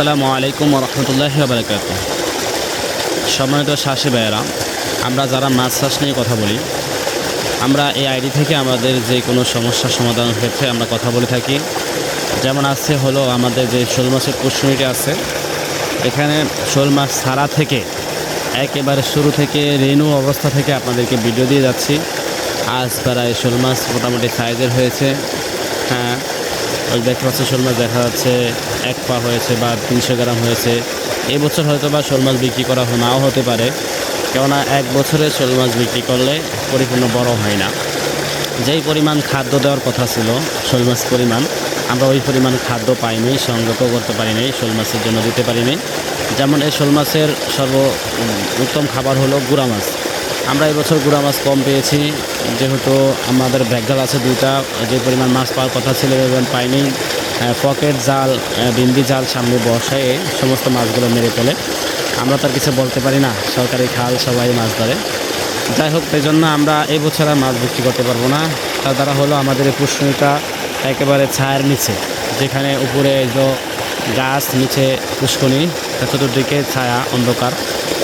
আসসালামু আলাইকুম রহমতুল্লাহি ওয়া বারাকাতুহু। সম্মানিত চাষি ভাইয়েরা, আমরা যারা মাছ চাষ নিয়ে কথা বলি, আমরা এই আইডি থেকে আমাদের যে কোনো সমস্যার সমাধানের ক্ষেত্রে আমরা কথা বলে থাকি। যেমন আছে হলো আমাদের যে শোল মাছের পুষ্করিটি আছে, এখানে শোল মাছ ছাড়া থেকে একেবারে শুরু থেকে রেনু অবস্থা থেকে আপনাদেরকে ভিডিও দিয়ে যাচ্ছি। আজ প্রায় শোল মাছ মোটামুটি সাইজের হয়েছে। হ্যাঁ, ওই দেখতে পাচ্ছি শোল মাছ দেখা যাচ্ছে 1 পা হয়েছে বা 300 গ্রাম হয়েছে। এবছর হয়তো বা শোল মাছ বিক্রি করা নাও হতে পারে, কেননা 1 বছরে শোল মাছ বিক্রি করলে পরিপূর্ণ বড় হয় না। যেই পরিমাণ খাদ্য দেওয়ার কথা ছিল শোল মাছ পরিমাণ, আমরা ওই পরিমাণ খাদ্য পাইনি, সংগ্রহ করতে পারিনি, শোল মাছের জন্য দিতে পারিনি। যেমন এই শোল মাছের উত্তম খাবার হলো গুড়া মাছ। আমরা এবছর গুড়া মাছ কম পেয়েছি, যেহেতু আমাদের ব্যাগজাল আছে 2টা, যে পরিমাণ মাছ পাওয়ার কথা ছিল এবং পাইনি। পকেট জাল, বিন্দি জাল সামনে বসায় সমস্ত মাছগুলো মেরে ফেলে। আমরা তার কিছু বলতে পারি না, সরকারি খাল সবাই মাছ ধরে। যাই হোক, এই জন্য আমরা এই বছর আর মাছ বিক্রি করতে পারবো না। তার দ্বারা হলো আমাদের এই পুষ্করিটা একেবারে ছায়ার নিচে, যেখানে উপরে যে গাছ, নিচে পুষ্করণী, চতুর্দিকে ছায়া অন্ধকার।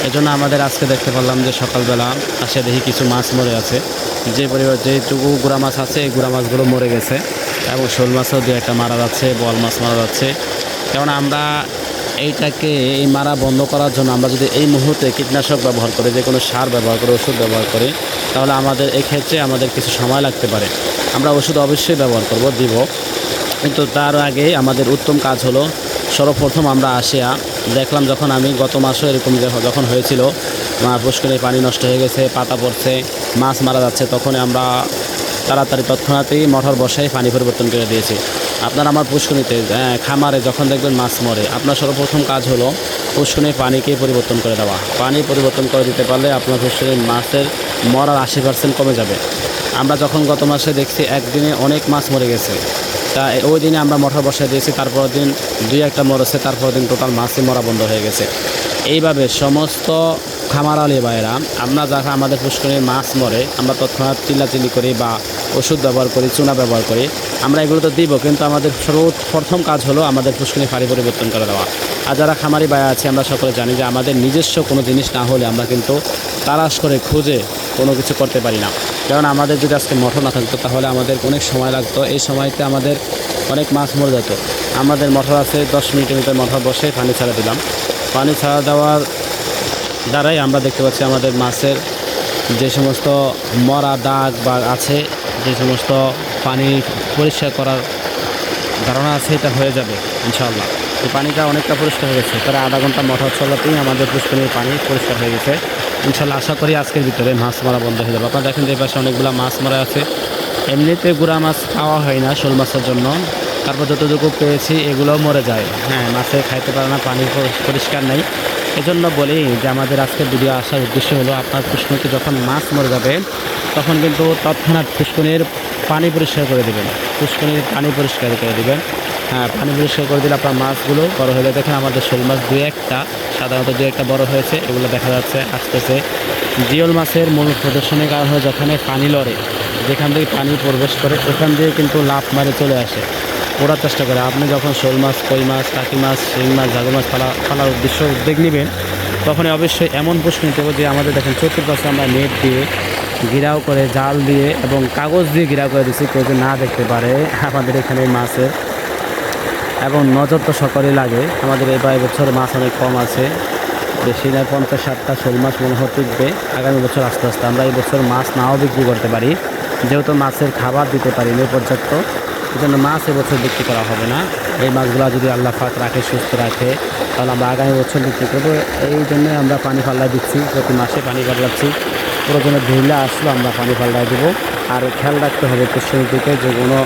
এজন্য আমাদের আজকে দেখতে পারলাম যে সকালবেলা আসে দেখি কিছু মাছ মরে আছে। যেটুকু গুড়া মাছ আছে এই গুড়া মাছগুলো মরে গেছে, এবং শোল মাছও 2-1টা মারা যাচ্ছে, বল মাছ মারা যাচ্ছে। কারণ আমরা এই মারা বন্ধ করার জন্য আমরা যদি এই মুহূর্তে কীটনাশক ব্যবহার করি, যে কোনো সার ব্যবহার করি, ওষুধ ব্যবহার করি, তাহলে আমাদের এই ক্ষেত্রে আমাদের কিছু সময় লাগতে পারে। আমরা ওষুধ অবশ্যই ব্যবহার দিব, কিন্তু তার আগে আমাদের উত্তম কাজ হলো সর্বপ্রথম আমরা আসিয়া দেখলাম, যখন আমি গত মাসও এরকম যখন হয়েছিল পুষ্করিণীর পানি নষ্ট হয়ে গেছে, পাতা পড়ছে, মাছ মারা যাচ্ছে, তখন আমরা তাড়াতাড়ি তৎক্ষণাৎই মোটর বসায় পানি পরিবর্তন করে দিয়েছি। আপনার আমার পুষ্করিণীতে খামারে যখন দেখবেন মাছ মরে, আপনার সর্বপ্রথম কাজ হলো পুষ্করিণীর পানিকে পরিবর্তন করে দেওয়া। পানি পরিবর্তন করে দিতে পারলে আপনার পুষ্করিণীর মাছের মরার 80% কমে যাবে। আমরা যখন গত মাসে দেখছি একদিনে অনেক মাছ মরে গেছে, তা ওই দিনে আমরা মোটর বসায় দিয়েছি, তারপর দিন 2-1টা মরেছে, তারপর দিন টোটাল মাছই মরা বন্ধ হয়ে গেছে। এইভাবে সমস্ত খামারালি ভাইয়েরা, আমরা যখন আমাদের পুষ্করিণীর মাছ মরে, আমরা তৎক্ষণাৎ চিল্লাচিল্লি করি বা ওষুধ ব্যবহার করি, চুনা ব্যবহার করি। আমরা এগুলো তো দিব, কিন্তু আমাদের সর্বপ্রথম কাজ হলো আমাদের পুষ্করিণীর পানি পরিবর্তন করে দেওয়া। আর যারা খামারি ভাইয়া আছে, আমরা সকলে জানি যে আমাদের নিজস্ব কোনো জিনিস না হলে আমরা কিন্তু তালাশ করে খুঁজে কোনো কিছু করতে পারি না। কারণ আমাদের যদি আজকে মোটর না থাকতো তাহলে আমাদের অনেক সময় লাগতো, এই সময়তে আমাদের অনেক মাছ মরে যেত। আমাদের মোটর আছে, 10 মিনিটের ভিতরে মোটর বসে পানি ছাড়া দিলাম। পানি ছাড়া দেওয়ার দ্বারাই আমরা দেখতে পাচ্ছি আমাদের মাছের যে সমস্ত মরা দাগ বা আছে, যে সমস্ত পানি পরিষ্কার করার ধারণা আছে, এটা হয়ে যাবে ইনশাআল্লাহ। এই পানিটা অনেকটা পরিষ্কার হয়ে গেছে, প্রায় আধা ঘন্টা মোটর চলাতেই আমাদের পুষ্করিণীর পানি পরিষ্কার হয়ে গেছে। ইনশাআল্লাহ আশা করি আজকের ভিতরে মাছ মারা বন্ধ হয়ে যাবে। আপনারা দেখেন যে এই পাশে অনেকগুলো মাছ মারা আছে। এমনিতে গুড়া মাছ খাওয়া হয় না শোল মাছের জন্য, তারপর যতটুকু পেয়েছি এগুলোও মরে যায়। হ্যাঁ, মাছে খাইতে পারে না, পানি পরিষ্কার নেই। এজন্য বলি যে আমাদের আজকে ভিডিও আসার উদ্দেশ্য হলো, আপনার পুষ্করিণীতে যখন মাছ মরে যাবে তখন কিন্তু তৎক্ষণাৎ পুষ্করিণীর পানি পরিষ্কার করে দেবেন, পুষ্করিণীর পানি পরিষ্কার করে দেবেন। হ্যাঁ, পানি পরিষ্কার করে দিলে আপনার মাছগুলো বড় হয়ে যায়। দেখেন আমাদের শোল মাছ 2-1টা, সাধারণত 2-1টা বড় হয়েছে, এগুলো দেখা যাচ্ছে আসতেছে। জিওল মাছের মূল প্রদর্শনের কারণ হলো যখন পানি লড়ে, যেখান থেকে পানি প্রবেশ করে ওখান দিয়ে কিন্তু লাফ মারে চলে আসে, ওড়ার চেষ্টা করে। আপনি যখন শোল মাছ, কই মাছ, টাকি মাছ, শিং মাছ, জাগর মাছ ফেলার উদ্বেগ নেবেন, তখন অবশ্যই এমন প্রশ্ন নিতে হবে যে আমাদের দেখেন চতুর্পাশে আমরা নেট দিয়ে ঘিরাও করে, জাল দিয়ে এবং কাগজ দিয়ে ঘিরাও করে দিচ্ছি, কেউ না দেখতে পারে আমাদের এখানে মাছের। এবং নজর তো সকলেই লাগে। আমাদের এবার বছর মাছ অনেক কম আছে, বেশি নয়, 50-60টা শোল মাছ মনে হয় টিকবে আগামী বছর আস্তে আস্তে। আমরা এই বছর মাছ নাও বিক্রি করতে পারি, যেহেতু মাছের খাবার দিতে পারিনি পর্যাপ্ত, এই জন্য মাছ এবছর বিক্রি করা হবে না। এই মাছগুলো যদি আল্লাহ পাক রাখে, সুস্থ রাখে, তাহলে আমরা আগামী বছর বিক্রি করবো। এই জন্যই আমরা পানি পাল্লা দিচ্ছি, প্রতি মাসে পানি পাল্লাচ্ছি। প্রয়োজনে ধরলে আসলে আমরা পানি পাল্লায় দেবো। আর খেয়াল রাখতে হবে পুষ্করিণীর দিকে যে কোনো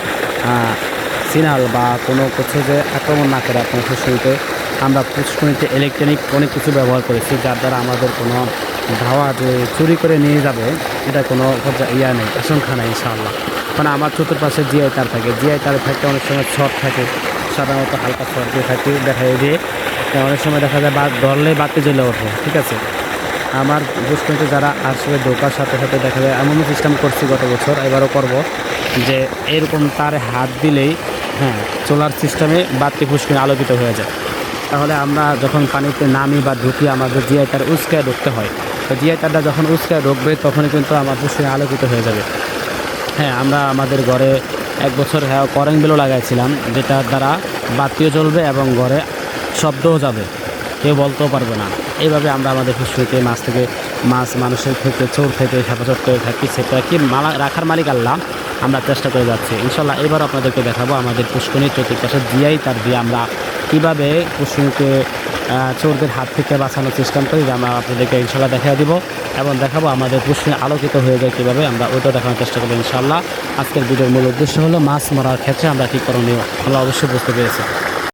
সিগনাল বা কোনো কিছু যে আক্রমণ না করে আপনার পুষ্করিণীতে। আমরা পুষ্করিণীতে ইলেকট্রনিক অনেক কিছু ব্যবহার করেছি, যার দ্বারা আমাদের কোনো ধাওয়া যে চুরি করে নিয়ে যাবে এটা কোনো নেই, আশঙ্কা নেই ইনশাআল্লাহ। কারণ আমার চতুর্পাশে জিআই তার থাকে, জিআই তারে থাকতে অনেক সময় শর্ট থাকে, সাধারণত হালকা শর্ট দিয়ে থাকে, দেখা দিয়ে অনেক সময় দেখা যায় ধরলে বাতি জ্বলে ওঠে। ঠিক আছে, আমার পুষ্করিণীতে যারা আসবে ঢোকার সাথে সাথে দেখা যায়, এমনও সিস্টেম করছি গত বছর, এবারও করব, যে এরকম তারে হাত দিলেই হ্যাঁ সোলার সিস্টেমে বাতি পুষ্করিণী আলোকিত হয়ে যায়। তাহলে আমরা যখন পানিতে নামি বা ঢুকি আমাদের জিআই তার উস্কায় ঢুকতে হয়। তো জিআই তারটা যখন উস্কায় ঢুকবে তখনই কিন্তু আমার পুষ্করিণী আলোকিত হয়ে যাবে। হ্যাঁ, আমরা আমাদের ঘরে 1 বছর কারেন্ট বিলও লাগাইছিলাম, যেটার দ্বারা বাতিও জ্বলবে এবং ঘরে শব্দও যাবে, কেউ বলতেও পারবে না। এইভাবে আমরা আমাদের পুষ্করিণীতে মাছ মানুষের থেকে চোর থেকে হেফাজত করে থাকি। সেটা কি রাখার মালিক আল্লাহ, আমরা চেষ্টা করে যাচ্ছি ইনশাল্লাহ। এবার আপনাদেরকে দেখাবো আমাদের পুষ্করিণীর চতুর্পাশে জিআই তার দিয়ে আমরা কীভাবে পুষ্করিণীকে চোরদের হাত থেকে বাঁচানোর চেষ্টা করি, যে আমরা আপনাদেরকে ইনশাল্লাহ দেখা দিব এবং দেখাবো আমাদের পুষ্করিণী আলোকিত হয়ে যায় কীভাবে, আমরা ওইটাও দেখানোর চেষ্টা করবো ইনশাল্লাহ। আজকের ভিডিওর মূল উদ্দেশ্য হলো মাছ মারার ক্ষেত্রে আমরা কী করণীয়, আমরা অবশ্যই বুঝতে পেরেছি।